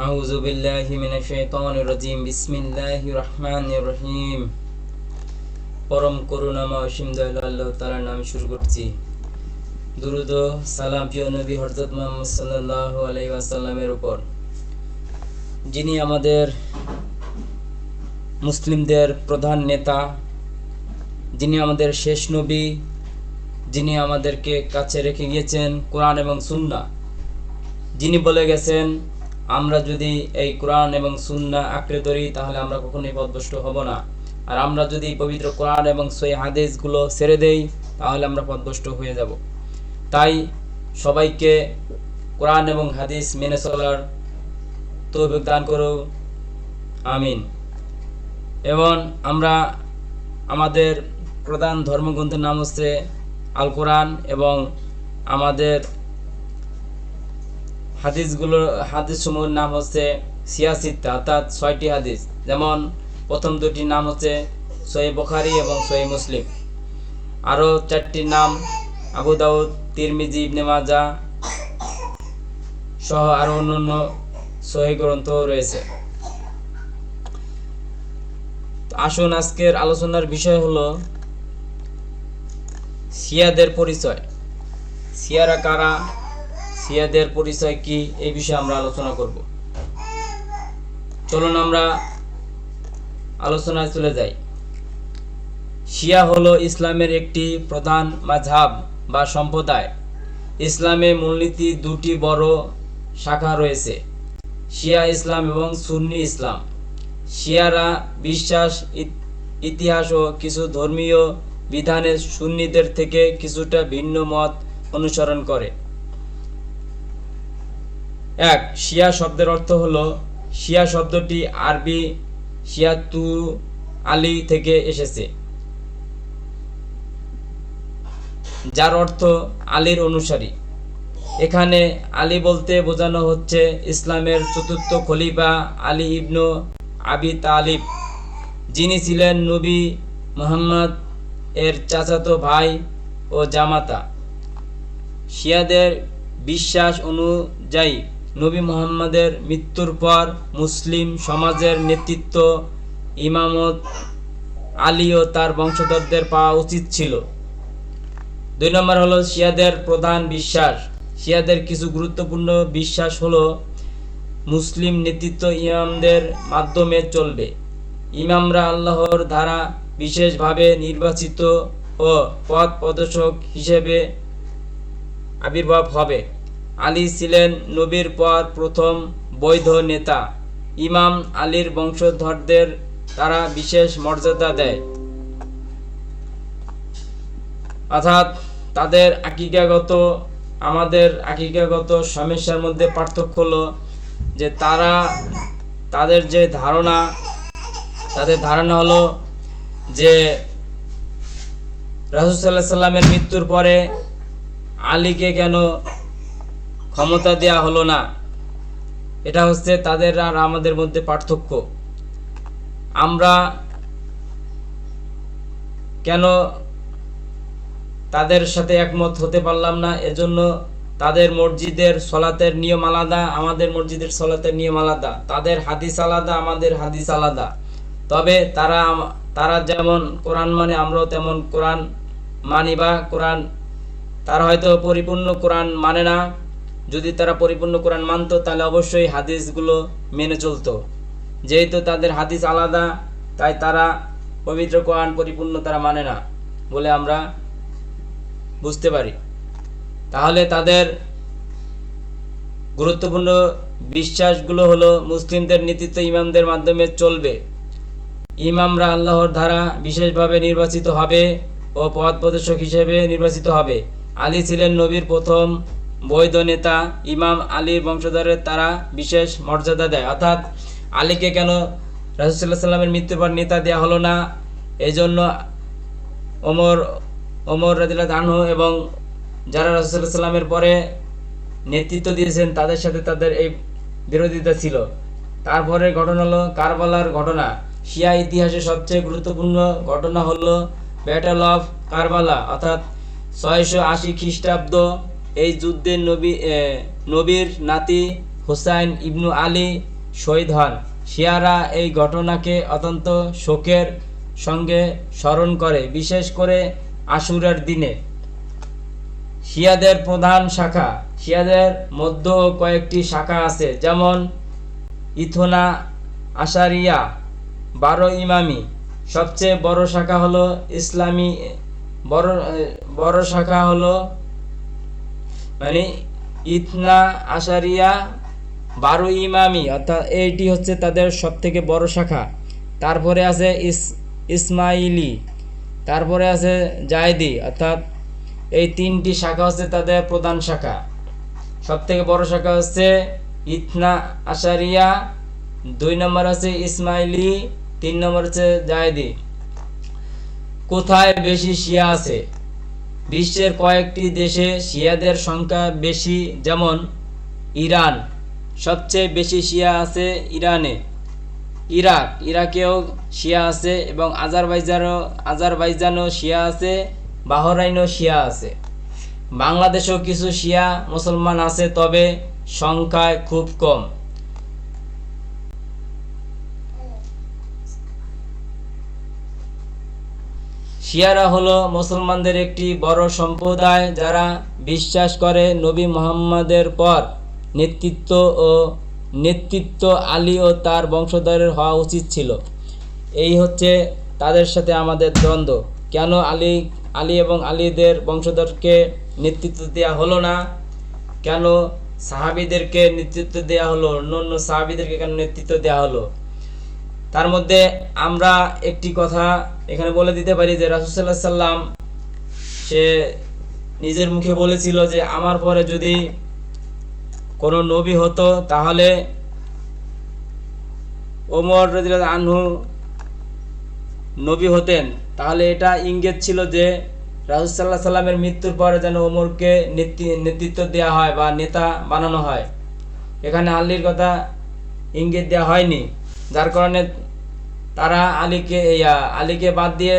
আউযু বিল্লাহি মিনাশ শাইতানির রাজিম। বিসমিল্লাহির রহমানির রহিম। পরম করুণাময় অসীম দয়ালু আল্লাহ তাআলার নামে শুরু করছি। দুরূদ ও সালাম প্রিয় নবী হযরত মুহাম্মদ সাল্লাল্লাহু আলাইহি ওয়াসাল্লামের উপর, যিনি আমাদের মুসলিমদের প্রধান নেতা, যিনি আমাদের শেষ নবী, যিনি আমাদেরকে কাছে রেখে গিয়েছেন কোরআন এবং সুন্নাহ, যিনি বলে গেছেন আমরা যদি এই কোরআন এবং সুন্নাহ আঁকড়ে ধরি তাহলে আমরা কখনোই পথভ্রষ্ট হব না, আর আমরা যদি পবিত্র কোরআন এবং সহিহ হাদিসগুলো ছেড়ে দেই তাহলে আমরা পথভ্রষ্ট হয়ে যাব। তাই সবাইকে কোরআন এবং হাদিস মেনে চলার তৌফিক দান করো, আমিন। এবং আমরা আমাদের প্রধান ধর্মগ্রন্থের নাম হচ্ছে আল কোরআন, এবং আমাদের হাদিসসমূহের নাম হচ্ছে সিয়াসিত্তা, অর্থাৎ 6টি হাদিস। যেমন প্রথম দুটির নাম হচ্ছে সহিহ বুখারী এবং সহিহ মুসলিম। আরও 4টির নাম আবু দাউদ, তিরমিজি, ইবনে মাজাহ সহ আরও অন্যান্য সহিহ গ্রন্থ রয়েছে। আসুন, আজকের আলোচনার বিষয় হলো শিয়াদের পরিচয়। শিয়ারা কারা, শিয়াদের পরিচয় কি, এই বিষয়ে আমরা আলোচনা করব। চলুন আমরা আলোচনায় চলে যাই। শিয়া হলো ইসলামের একটি প্রধান মাযহাব বা সম্প্রদায়। ইসলামে মূলনীতি দুটি বড় শাখা রয়েছে, শিয়া ইসলাম এবং সুন্নি ইসলাম। শিয়ারা বিশ্বাস, ইতিহাস ও কিছু ধর্মীয় বিধানে সুন্নিদের থেকে কিছুটা ভিন্ন মত অনুসরণ করে। এক, শিয়া শব্দের অর্থ হলো, শিয়া শব্দটি আরবি শিয়াতু আলী থেকে এসেছে, যার অর্থ আলীর অনুসারী। এখানে আলী বলতে বোঝানো হচ্ছে ইসলামের চতুর্থ খলিফা আলী ইবনু আবি তালিব, যিনি ছিলেন নবী মুহাম্মদ এর চাচাতো ভাই ও জামাতা। শিয়াদের বিশ্বাস অনুযায়ী নবী মুহাম্মদের মৃত্যুর পর মুসলিম সমাজের নেতৃত্ব, ইমামত আলী ও তার বংশধরদের পাওয়া উচিত ছিল। 2 নম্বর হলো শিয়াদের প্রধান বিশ্বাস। শিয়াদের কিছু গুরুত্বপূর্ণ বিশ্বাস হলো, মুসলিম নেতৃত্ব ইমামদের মাধ্যমে চলবে। ইমামরা আল্লাহর দ্বারা বিশেষভাবে নির্বাচিত ও পথ প্রদর্শক হিসেবে আবির্ভাব হবে। আলী ছিলেন নবীর পর প্রথম বৈধ নেতা। ইমাম আলীর বংশধরদের তারা বিশেষ মর্যাদা দেয়, অর্থাৎ তাদের আমাদের আকিকাগত সমস্যার মধ্যে পার্থক্য হলো যে তাদের ধারণা হলো যে রাসূল সাল্লাল্লাহু আলাইহি সাল্লামের মৃত্যুর পরে আলীকে কেন ক্ষমতা দেয়া হলো না। এটা হচ্ছে তাদের আর আমাদের মধ্যে পার্থক্য। আমরা কেন তাদের সাথে একমত হতে পারলাম না, এজন্য তাদের মসজিদের সলাতের নিয়ম আলাদা, আমাদের মসজিদের সলাতের নিয়ম আলাদা। তাদের হাদিস আলাদা, আমাদের হাদিস আলাদা। তবে তারা যেমন কোরআন মানে, আমরাও তেমন কোরআন মানি, বা কোরআন তারা হয়তো পরিপূর্ণ কোরআন মানে না। যদি তারা পরিপূর্ণ কোরআন মানতো তাহলে অবশ্যই হাদিসগুলো মেনে চলতো। যেহেতু তাদের হাদিস আলাদা, তাই তারা পবিত্র কোরআন পরিপূর্ণ তারা মানে না বলে আমরা বুঝতে পারি। তাহলে তাদের গুরুত্বপূর্ণ বিশ্বাসগুলো হলো, মুসলিমদের নেতৃত্ব ইমামদের মাধ্যমে চলবে। ইমামরা আল্লাহর দ্বারা বিশেষভাবে নির্বাচিত হবে ও পথ প্রদর্শক হিসেবে নির্বাচিত হবে। আলী ছিলেন নবীর প্রথম বৈধ নেতা। ইমাম আলীর বংশধরের তারা বিশেষ মর্যাদা দেয়, অর্থাৎ আলীকে কেন রাসূল সাল্লাল্লাহু আলাইহি সাল্লামের মৃত্যুর পর নেতা দেওয়া হলো না, এই জন্য ওমর রাদিয়াল্লাহু আনহু এবং যারা রাসূল সাল্লাল্লাহু আলাইহি সাল্লামের পরে নেতৃত্ব দিয়েছেন তাদের সাথে তাদের এই বিরোধিতা ছিল। তারপরে ঘটনা হলো কারবালার ঘটনা। শিয়া ইতিহাসে সবচেয়ে গুরুত্বপূর্ণ ঘটনা হলো ব্যাটল অফ কারবালা, অর্থাৎ 680 খ্রিস্টাব্দ। এই যুদ্ধে নবীর নাতি হুসাইন ইবনু আলী শহীদ হন। শিয়ারা এই ঘটনাকে অত্যন্ত শোকের সঙ্গে স্মরণ করে, বিশেষ করে আশুরার দিনে। শিয়াদের প্রধান শাখা, শিয়াদের মধ্যেও কয়েকটি শাখা আছে, যেমন ইথনা আশারিয়া, 12 ইমামি। সবচেয়ে বড় শাখা হলো ইসলামী, বড় শাখা হলো মানে ইথনা আশারিয়া 12 ইমামি, অর্থাৎ এইটি হচ্ছে তাদের সবথেকে বড় শাখা। তারপরে আছে ইসমাইলি, তারপরে আছে জায়দি, অর্থাৎ এই 3টি শাখা হচ্ছে তাদের প্রধান শাখা। সবথেকে বড় শাখা হচ্ছে ইথনা আশারিয়া, 2 নম্বর আছে ইসমাইলি, 3 নম্বর হচ্ছে জায়দি। কোথায় বেশি শিয়া আছে? বিশ্বের কয়েকটি দেশে শিয়াদের সংখ্যা বেশি, যেমন ইরান। সবচেয়ে বেশি শিয়া আছে ইরানে। ইরাকেও শিয়া আছে, এবং আজারবাইজানও শিয়া আছে, বাহরাইনও শিয়া আছে। বাংলাদেশেও কিছু শিয়া মুসলমান আছে, তবে সংখ্যায় খুব কম। শিয়ারা হলো মুসলমানদের একটি বড় সম্প্রদায়, যারা বিশ্বাস করে নবী মুহাম্মদের পর নেতৃত্ব আলী ও তার বংশধরের হওয়া উচিত ছিল। এই হচ্ছে তাদের সাথে আমাদের দ্বন্দ্ব। কেন আলী এবং আলীদের বংশধরকে নেতৃত্ব দেওয়া হলো না? কেন সাহাবীদেরকে নেতৃত্ব দেওয়া হলো, অন্য সাহাবীদেরকে কেন নেতৃত্ব দেওয়া হলো? তার মধ্যে আমরা একটি কথা এখানে বলে দিতে পারি যে রাসূল সাল্লাল্লাহু আলাইহি সাল্লাম সে নিজের মুখে বলেছিল যে আমার পরে যদি কোনো নবী হতো তাহলে ওমর রাদিয়াল্লাহু আনহু নবী হতেন। তাহলে এটা ইঙ্গিত ছিল যে রাসূল সাল্লাল্লাহু আলাইহি সাল্লামের মৃত্যুর পরে যেন ওমরকে নেতৃত্ব দেওয়া হয় বা নেতা বানানো হয়। এখানে আলীর কথা ইঙ্গিত দেওয়া হয়নি, যার কারণে তারা আলীকে বাদ দিয়ে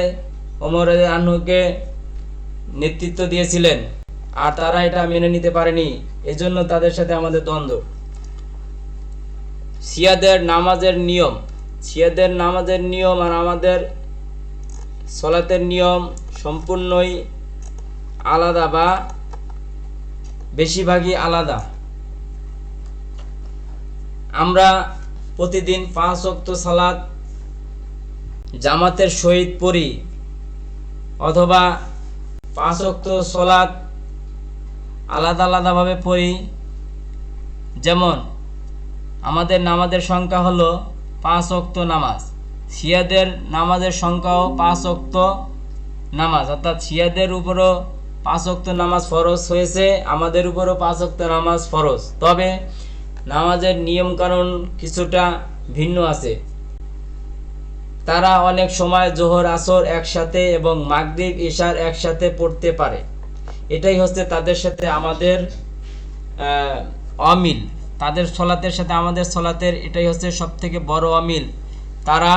ওমর রাদিয়াল্লাহু আনহুকে নেতৃত্ব দিয়েছিলেন, আর তারা এটা মেনে নিতে পারেনি। এজন্য তাদের সাথে আমাদের দ্বন্দ্ব। শিয়াদের নামাজের নিয়ম আর আমাদের সলাতের নিয়ম সম্পূর্ণই আলাদা বা বেশিরভাগই আলাদা। আমরা প্রতিদিন 5 ওয়াক্ত সালাত জামাতের সহিত পড়ি, অথবা 5 ওয়াক্ত সালাত আলাদাভাবে পড়ি। যেমন আমাদের নামাজের সংখ্যা হলো 5 ওয়াক্ত নামাজ। শিয়াদের নামাজের সংখ্যাও 5 ওয়াক্ত নামাজ, অর্থাৎ শিয়াদের উপরও 5 ওয়াক্ত নামাজ ফরজ হয়েছে, আমাদের উপরও 5 ওয়াক্ত নামাজ ফরজ। তবে নামাজের নিয়ম কানুন কিছুটা ভিন্ন আছে। তারা অনেক সময় জোহর আসর একসাথে এবং মাগরিব ইশার একসাথে পড়তে পারে। এটাই হচ্ছে তাদের সাথে আমাদের অমিল। তাদের সলাতের সাথে আমাদের সলাতের এটাই হচ্ছে সবথেকে বড় অমিল। তারা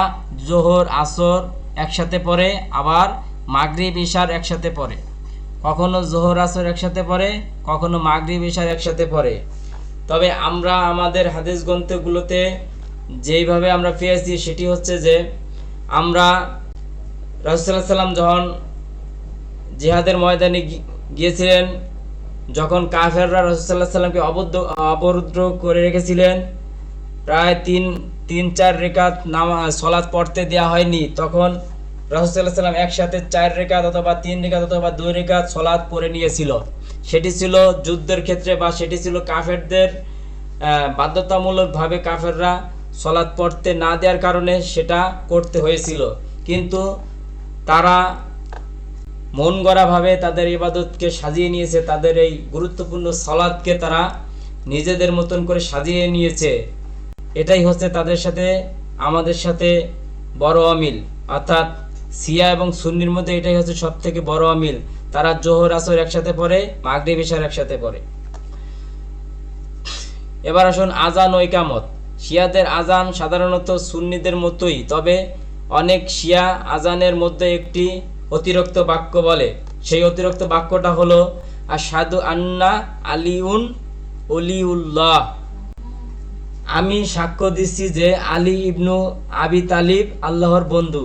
জোহর আসর একসাথে পড়ে, আবার মাগরিব ইশার একসাথে পড়ে। কখনো জোহর আসর একসাথে পড়ে, কখনো মাগরিব ইশার একসাথে পড়ে। তবে আমরা আমাদের হাদিস গ্রন্থগুলোতে যেইভাবে আমরা পেয়েছি সেটি হচ্ছে যে আমরা রাসূল সাল্লাল্লাহু আলাইহি সাল্লাম যখন জিহাদের ময়দানে গিয়েছিলেন, যখন কাফেররা রাসূল সাল্লাল্লাহু আলাইহি সাল্লামকে অবরুদ্ধ করে রেখেছিলেন, প্রায় 3-4 রেকাত নামাজ সালাত পড়তে দেওয়া হয়নি, তখন রাসূল সাল্লাল্লাহু আলাইহি সাল্লাম একসাথে 4 রেকাত অথবা 3 রেকাত অথবা 2 রেকাত সালাত পড়ে নিয়েছিল। সেটি ছিল যুদ্ধের ক্ষেত্রে, বা সেটি ছিল কাফেরদের বাধ্যতামূলকভাবে কাফেররা সালাত পড়তে না দেওয়ার কারণে সেটা করতে হয়েছিল। কিন্তু তারা মন গড়াভাবে তাদের ইবাদতকে সাজিয়ে নিয়েছে, তাদের এই গুরুত্বপূর্ণ সালাতকে তারা নিজেদের মতন করে সাজিয়ে নিয়েছে। এটাই হচ্ছে তাদের সাথে আমাদের সাথে বড় অমিল, অর্থাৎ শিয়া এবং সুন্নির মধ্যে এটাই হচ্ছে সবথেকে বড় অমিল। তারা জোহর আসর একসাথে পড়ে, মাগরিব ইশার একসাথে পড়ে। এবার আসুন আজান ও ইকামত। শিয়াদের আজান সাধারণত সুন্নিদের মতোই, তবে অনেক শিয়া আজানের মধ্যে একটি অতিরিক্ত বাক্য বলে। সেই অতিরিক্ত বাক্যটা হলো আশহাদু আন্না আলিউন ওলিউল্লাহ। আমি সাক্ষ্য দিচ্ছি যে আলী ইবনু আবি তালিব আল্লাহর বন্ধু।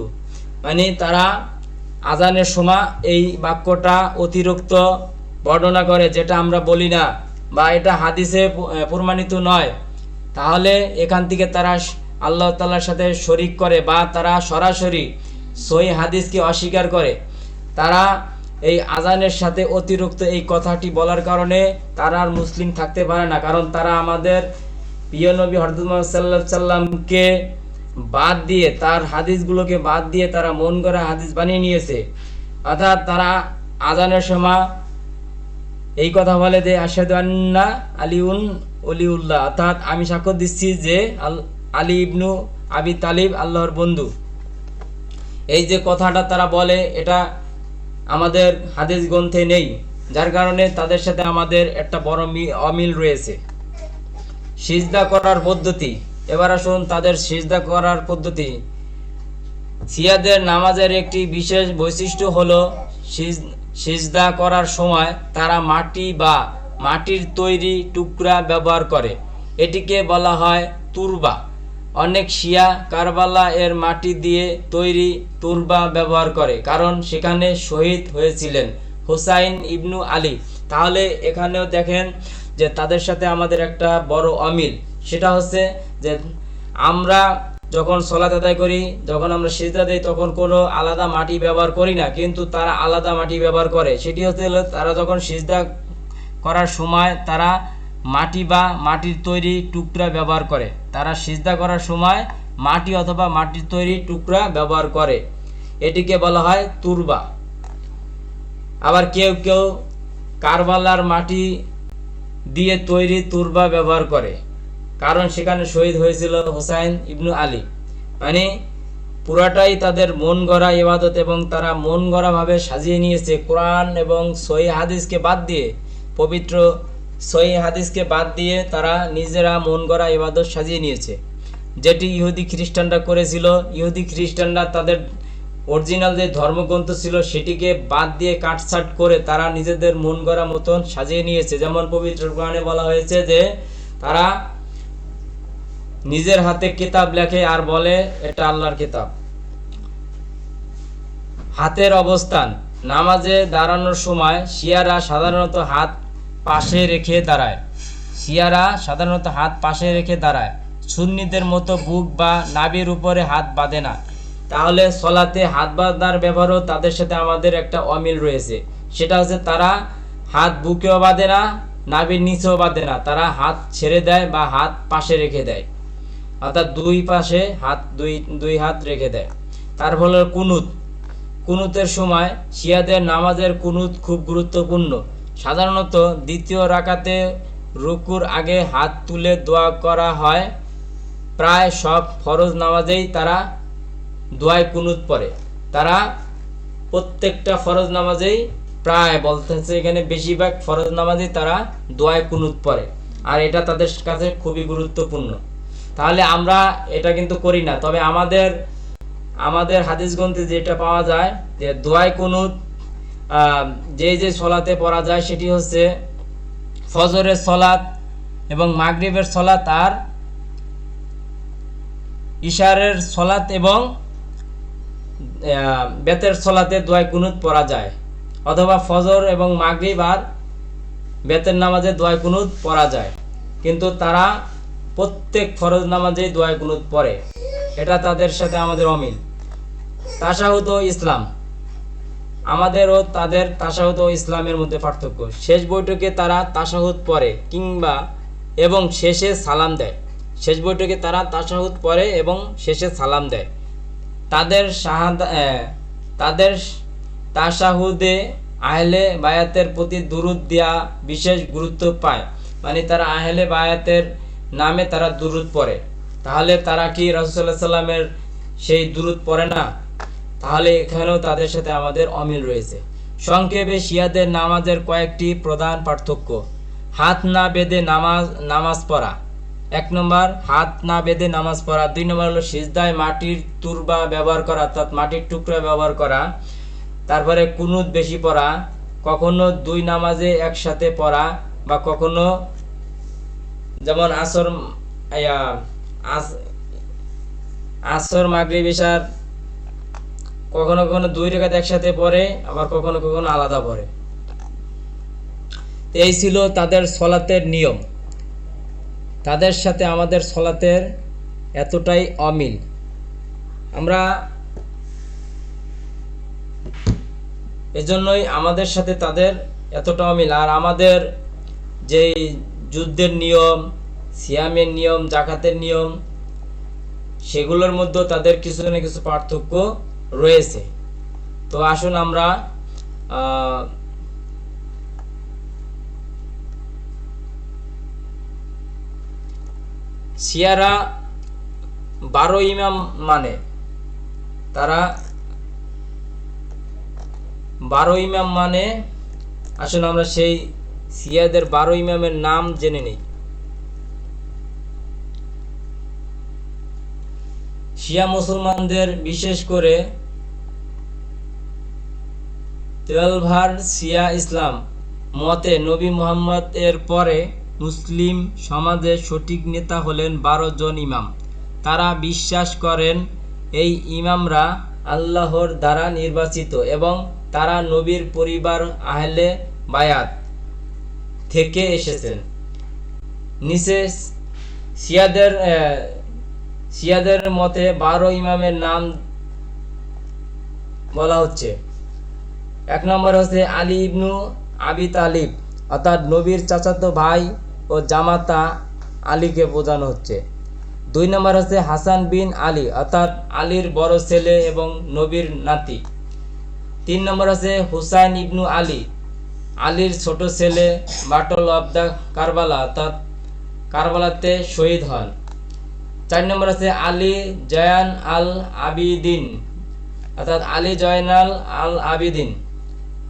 মানে তারা আজানের সময় এই বাক্যটা অতিরিক্ত বর্ণনা করে, যেটা আমরা বলি না বা এটা হাদিসে প্রমাণিত নয়। তাহলে এখান থেকে তারা আল্লাহ তাআলার সাথে শরিক করে বা তারা সরাসরি সহিহ হাদিসকে অস্বীকার করে। তারা এই আজানের সাথে অতিরিক্ত এই কথাটি বলার কারণে তারা আর মুসলিম থাকতে পারে না, কারণ তারা আমাদের প্রিয় নবী হযরত মুহাম্মদ সাল্লাল্লাহু আলাইহি সাল্লামকে বাদ দিয়ে, তার হাদিসগুলোকে বাদ দিয়ে তারা মন গড়া হাদিস বানিয়ে নিয়েছে। অর্থাৎ তারা আজানের সময় এই কথা বলে যে আশহাদু আন্না আলিউন ওলিউল্লাহ, অর্থাৎ আমি সাক্ষ্য দিচ্ছি যে আলী ইবনু আবি তালিব আল্লাহর বন্ধু। এই যে কথাটা তারা বলে, এটা আমাদের হাদিস গ্রন্থে নেই, যার কারণে তাদের সাথে আমাদের একটা বড় অমিল রয়েছে। সিজদা করার পদ্ধতি, এবার আসুন তাদের সিজদা করার পদ্ধতি। শিয়াদের নামাজের একটি বিশেষ বৈশিষ্ট্য হলো সিজদা করার সময় তারা মাটি বা মাটির তৈরি টুকরা ব্যবহার করে, এটিকে বলা হয় তুরবা। অনেক শিয়া কারবালা এর মাটি দিয়ে তৈরি তুরবা ব্যবহার করে, কারণ সেখানে শহীদ হয়েছিলেন হুসাইন ইবনু আলী। তাহলে এখানেও দেখেন যে তাদের সাথে আমাদের একটা বড় অমিল, সেটা হচ্ছে যে আমরা যখন সলাত আদায় করি, যখন আমরা সিজদা দেই, তখন কোনো আলাদা মাটি ব্যবহার করি না, কিন্তু তারা আলাদা মাটি ব্যবহার করে। সেটি হচ্ছে তারা যখন সিজদা করার সময় তারা মাটি বা মাটির তৈরি টুকরা ব্যবহার করে। তারা সিজদা করার সময় মাটি অথবা মাটির তৈরি টুকরা ব্যবহার করে, এটিকে বলা হয় তুরবা। আবার কেউ কেউ কারবালার মাটি দিয়ে তৈরি তুরবা ব্যবহার করে, কারণ সেখানে শহীদ হয়েছিল হুসাইন ইবনু আলী। মানে পুরাটাই তাদের মন গড়া ইবাদত, এবং তারা মন গড়া ভাবে সাজিয়ে নিয়েছে কোরআন এবং সহিহ হাদিসকে বাদ দিয়ে, পবিত্র সহিহ হাদিসকে বাদ দিয়ে তারা নিজেরা মন গড়া ইবাদত সাজিয়ে নিয়েছে, যেটি ইহুদি খ্রিস্টানরা করেছিল। ইহুদি খ্রিস্টানরা তাদের অরিজিনাল যে ধর্মগ্রন্থ ছিল সেটিকে বাদ দিয়ে কাটছাট করে তারা নিজেদের মন গড়া মতন সাজিয়ে নিয়েছে। যেমন পবিত্র কোরআনে বলা হয়েছে যে তারা নিজের হাতে কিতাব লেখে আর বলে এটা আল্লাহর কিতাব। হাতের অবস্থান, নামাজে দাঁড়ানোর সময় শিয়ারা সাধারণত হাত পাশে রেখে দাঁড়ায়। সুন্নিদের মতো বুক বা নাভির উপরে হাত বাঁধে না। তাহলে সলাতে হাত বাঁধার ব্যবহারও তাদের সাথে আমাদের একটা অমিল রয়েছে, সেটা হচ্ছে তারা হাত বুকেও বাঁধে না, নাভির নিচেও বাঁধে না, তারা হাত ছেড়ে দেয় বা হাত পাশে রেখে দেয়, অর্থাৎ দুই পাশে হাত দুই হাত রেখে দেয়। তার ফলে কুনুতের সময় শিয়াদের নামাজের কুনুত খুব গুরুত্বপূর্ণ। সাধারণত দ্বিতীয় রাকাতে রুকুর আগে হাত তুলে দোয়া করা হয়। প্রায় সব ফরজ নামাজেই তারা দোয়ায় কুনুত পড়ে। তারা প্রত্যেকটা ফরজ নামাজেই, প্রায় বলতেছে এখানে বেশিরভাগ ফরজ নামাজেই তারা দোয়ায় কুনুত পড়ে, আর এটা তাদের কাছে খুবই গুরুত্বপূর্ণ। তাহলে আমরা এটা কিন্তু করি না, তবে আমাদের হাদিস গ্রন্থে যেটা পাওয়া যায় যে দোয়ায় কুনুত যে সলাতে পড়া যায় সেটি হচ্ছে ফজরের সলাত এবং মাগরিবের সলাত আর ইশারের সলাত এবং বেতের সলাতে দোয়ায় কুনুত পড়া যায়, অথবা ফজর এবং মাগরিব আর বেতের নামাজে দোয়ায় কুনুত পড়া যায়, কিন্তু তারা প্রত্যেক ফরজ নামাজেই দোয়ায় কুনুত পড়ে। এটা তাদের সাথে আমাদের অমিল। তাশাহুদ ও ইসলাম, আমাদের ও তাদের তাশাহুদ ও ইসলামের মধ্যে পার্থক্য। শেষ বৈঠকে তারা তাশাহুদ পড়ে এবং শেষে সালাম দেয়। শেষ বৈঠকে তারা তাশাহুদ পড়ে এবং শেষে সালাম দেয়। তাদের তাশাহুদে আহলে বায়াতের প্রতি দুরূদ দেয়া বিশেষ গুরুত্ব পায়। মানে তারা আহলে বায়াতের নামে তারা দুরূদ পড়ে। তাহলে তারা কি রাসূল সাল্লাল্লাহু আলাইহি সাল্লামের সেই দুরূদ পড়ে না? তাহলে এখানেও তাদের সাথে আমাদের অমিল রয়েছে। সংক্ষেপে শিয়াদের নামাজের কয়েকটি প্রধান পার্থক্য। হাত না বেঁধে নামাজ পড়া, 1 নম্বর হাত না বেঁধে নামাজ পড়া। 2 নম্বর হলো সিজদায় মাটির তুরবা ব্যবহার করা, অর্থাৎ মাটির টুকরা ব্যবহার করা। তারপরে কুনুত বেশি পড়া, কখনো 2 নামাজে একসাথে পড়া, বা কখনো যেমন আসর ইয়া আসর মাগরিব ইশার কখনো কখনো 2 রাকাত একসাথে পড়ে, আবার কখনো কখনো আলাদা পড়ে। এই ছিল তাদের সলাতের নিয়ম। তাদের সাথে আমাদের সলাতের এতটাই অমিল, আমরা এজন্যই আমাদের সাথে তাদের এতটা অমিল। আর আমাদের যেই যুদ্ধের নিয়ম, সিয়ামের নিয়ম, জাকাতের নিয়ম, সেগুলোর মধ্যে তাদের কিছু না কিছু পার্থক্য রয়েছে। তো আসুন আমরা শিয়ারা 12 ইমাম মানে, তারা 12 ইমাম মানে। আসুন আমরা সেই শিয়াদের 12 ইমামের নাম জেনে নিই। শিয়া মুসলমানদের বিশেষ করে 12 শিয়া ইসলাম মতে নবী মুহাম্মদ এর পরে মুসলিম সমাজের সঠিক নেতা হলেন 12 জন ইমাম। তারা বিশ্বাস করেন এই ইমামরা আল্লাহর দ্বারা নির্বাচিত এবং তারা নবীর পরিবার আহলে বায়াত থেকে এসেছেন। নিচে শিয়াদের মতে 12 ইমামের নাম বলা হচ্ছে। 1 নম্বর হচ্ছে আলী ইবনু আবি তালিব, অর্থাৎ নবীর চাচাতো ভাই ও জামাতা আলীকে বোঝানো হচ্ছে। 2 নম্বর হচ্ছে হাসান বিন আলী, অর্থাৎ আলীর বড় ছেলে এবং নবীর নাতি। 3 নম্বর হচ্ছে হুসাইন ইবনু আলী, আলীর ছোট ছেলে, বাটল অব দ্য কারবালা, অর্থাৎ কারবালাতে শহীদ হন। 4 নম্বর আছে আলী জয়ান আল আবিদিন, অর্থাৎ আলী জয়নাল আল আবিদিন।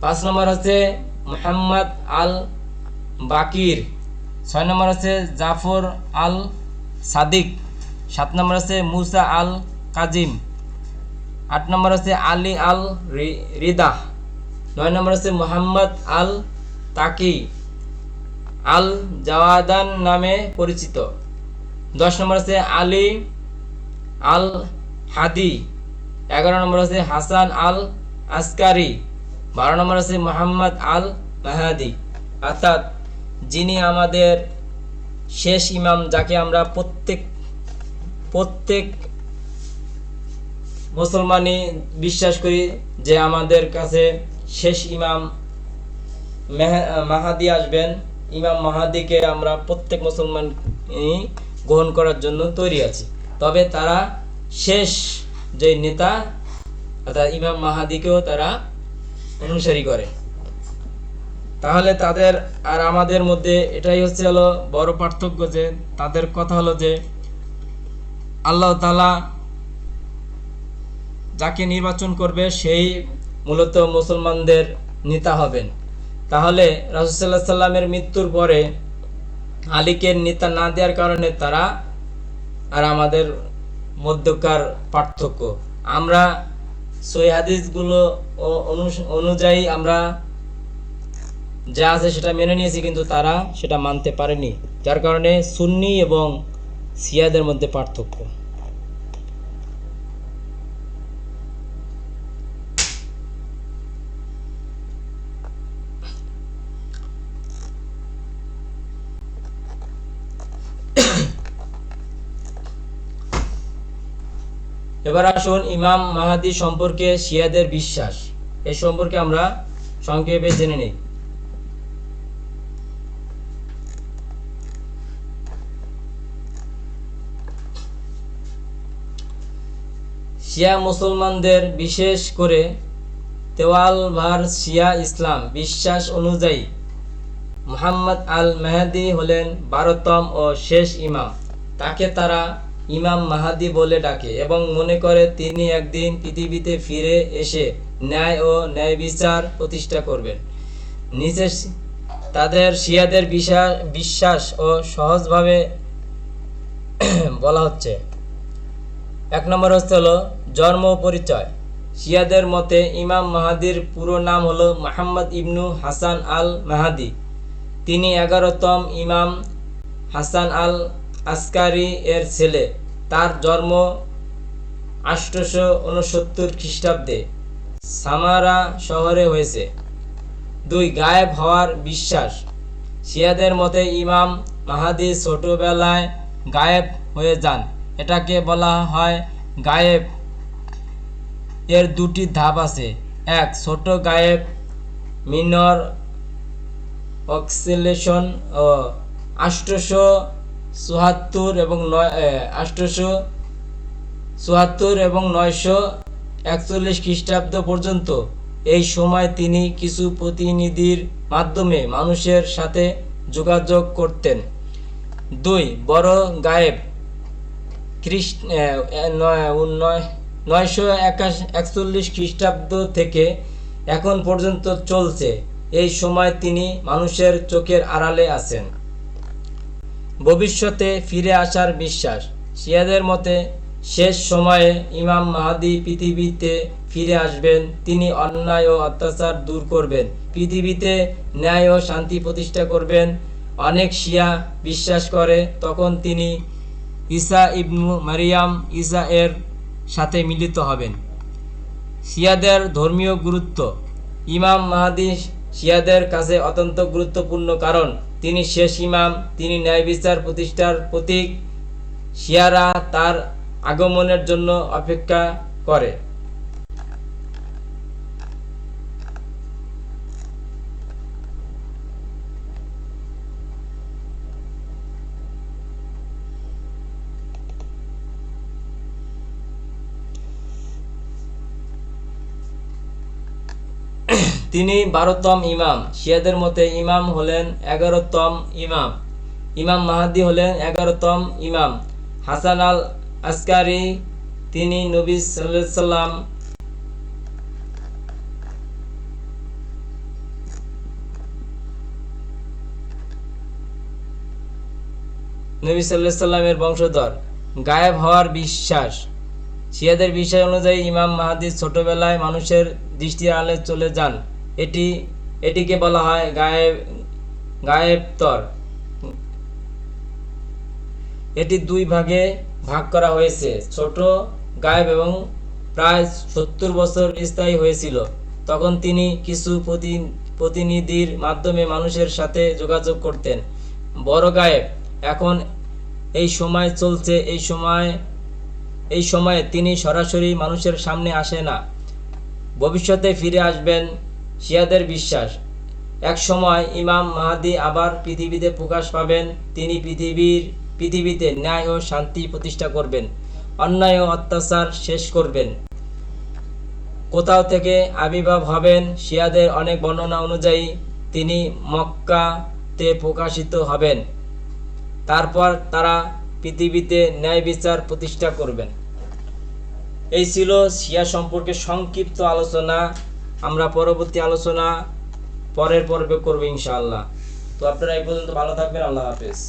5 নম্বর হচ্ছে মুহাম্মদ আল বাকির। 6 নম্বর আছে জাফর আল সাদিক। 7 নম্বর আছে মুসা আল কাজিম। 8 নম্বর আছে আলী আল রিদা। 9 নম্বর আছে মুহাম্মদ আল তাকি আল জাওয়াদান নামে পরিচিত। 10 নম্বর আছে আলী আল হাদি। 11 নম্বর আছে হাসান আল আসকারি। 12 নম্বর আছে মুহাম্মদ আল মাহাদি, অর্থাৎ যিনি আমাদের শেষ ইমাম, যাকে আমরা প্রত্যেক মুসলমানই বিশ্বাস করি যে আমাদের কাছে শেষ ইমাম মাহাদি আসবেন। ইমাম মাহাদিকে আমরা প্রত্যেক মুসলমান গ্রহণ করার জন্য তৈরি আছি। তবে তারা শেষ যে নেতা, অর্থাৎ ইমাম মাহাদিকেও তারা অনুসারী করে। তাহলে তাদের আর আমাদের মধ্যে এটাই হচ্ছে বড় পার্থক্য, যে তাদের কথা হলো যে আল্লাহ তাআলা যাকে নির্বাচন করবে সেই মূলত মুসলমানদের নেতা হবেন। তাহলে রাসূল সাল্লাল্লাহু আলাইহি সাল্লামের মৃত্যুর পরে আলীকে নেতা না দেওয়ার কারণে তারা আর আমাদের মধ্যকার পার্থক্য। আমরা সহিহ হাদিসগুলো অনুযায়ী আমরা যা আছে সেটা মেনে নিয়েছি, কিন্তু তারা সেটা মানতে পারেনি, যার কারণে সুন্নি এবং শিয়াদের মধ্যে পার্থক্য। এবার আসুন ইমাম মাহাদি সম্পর্কে শিয়াদের বিশ্বাস, এ সম্পর্কে আমরা সংক্ষেপে জেনে নিই। শিয়া মুসলমানদের বিশেষ করে 13 শিয়া ইসলাম বিশ্বাস অনুযায়ী মুহাম্মদ আল মাহদি হলেন 12তম ও শেষ ইমাম। তাকে তারা ইমাম মাহাদি বলে ডাকে এবং মনে করে তিনি একদিন পৃথিবীতে ফিরে এসে ন্যায় ও ন্যায় বিচার প্রতিষ্ঠা করবেন। নিচে তাদের শিয়াদের বিশ্বাস ও সহজভাবে বলা হচ্ছে। 1 নম্বর হলো জন্ম পরিচয়। শিয়াদের মতে ইমাম মাহাদির পুরো নাম হলো মুহাম্মদ ইবনু হাসান আল মাহাদি। তিনি 11তম ইমাম। হাসান আল আসকারি এর ছেলে। তার জন্ম 869 খ্রিস্টাব্দে সামারা শহরে হয়েছে। 2. গায়েব হওয়ার বিশ্বাস। শিয়াদের মতে ইমাম মাহাদি ছোটবেলায় গায়েব হয়ে যান। এটাকে বলা হয় গায়েব। এর 2টি ধাপ আছে। 1. ছোট গায়েব মিনর অক্সিলেশন ও 874 এবং 941 খ্রিস্টাব্দ পর্যন্ত। এই সময় তিনি কিছু প্রতিনিধির মাধ্যমে মানুষের সাথে যোগাযোগ করতেন। 2. বড় গায়েব 941 খ্রিস্টাব্দ থেকে এখন পর্যন্ত চলছে। এই সময় তিনি মানুষের চোখের আড়ালে আছেন। ভবিষ্যতে ফিরে আসার বিশ্বাস। শিয়াদের মতে শেষ সময়ে ইমাম মাহাদি পৃথিবীতে ফিরে আসবেন। তিনি অন্যায় ও অত্যাচার দূর করবেন, পৃথিবীতে ন্যায় ও শান্তি প্রতিষ্ঠা করবেন। অনেক শিয়া বিশ্বাস করে তখন তিনি ঈসা ইবনু মারিয়াম ঈসা এর সাথে মিলিত হবেন। শিয়াদের ধর্মীয় গুরুত্ব। ইমাম মাহাদি শিয়াদের কাছে অত্যন্ত গুরুত্বপূর্ণ, কারণ তিনি শেষ ইমাম, তিনি ন্যায় বিচার প্রতিষ্ঠার প্রতীক। শিয়ারা তার আগমনের জন্য অপেক্ষা করে। তিনি 12তম ইমাম। শিয়াদের মতে ইমাম হলেন 11তম ইমাম। ইমাম মাহাদি হলেন 11তম ইমাম। হাসান আল আসকারি তিনি নবী সাল্লাল্লাহু আলাইহি সাল্লাম সাল্লামের বংশধর। গায়েব হওয়ার বিশ্বাস। শিয়াদের বিশ্বাস অনুযায়ী ইমাম মাহাদি ছোটবেলায় মানুষের দৃষ্টির আড়ালে চলে যান। এটিকে বলা হয় গায়েবতর। এটি 2 ভাগে ভাগ করা হয়েছে। ছোট গায়েব এবং প্রায় 70 বছর স্থায়ী হয়েছিল। তখন তিনি কিছু প্রতিনিধির মাধ্যমে মানুষের সাথে যোগাযোগ করতেন। বড় গায়েব এখন এই সময় চলছে। এই সময়ে তিনি সরাসরি মানুষের সামনে আসে না। ভবিষ্যতে ফিরে আসবেন। শিয়াদের বিশ্বাস, এক সময় ইমাম মাহাদি আবার পৃথিবীতে প্রকাশ পাবেন। তিনি পৃথিবীতে ন্যায় ও শান্তি প্রতিষ্ঠা করবেন, অন্যায় ও অত্যাচার শেষ করবেন। কোথাও থেকে আবির্ভাব হবেন। শিয়াদের অনেক বর্ণনা অনুযায়ী তিনি মক্কাতে প্রকাশিত হবেন। তারপর তারা পৃথিবীতে ন্যায় বিচার প্রতিষ্ঠা করবেন। এই ছিল শিয়া সম্পর্কে সংক্ষিপ্ত আলোচনা। আমরা পরবর্তী আলোচনা পরের পর্বে করব ইনশাআল্লাহ। তো আপনারা এই পর্যন্ত ভালো থাকবেন। আল্লাহ হাফেজ।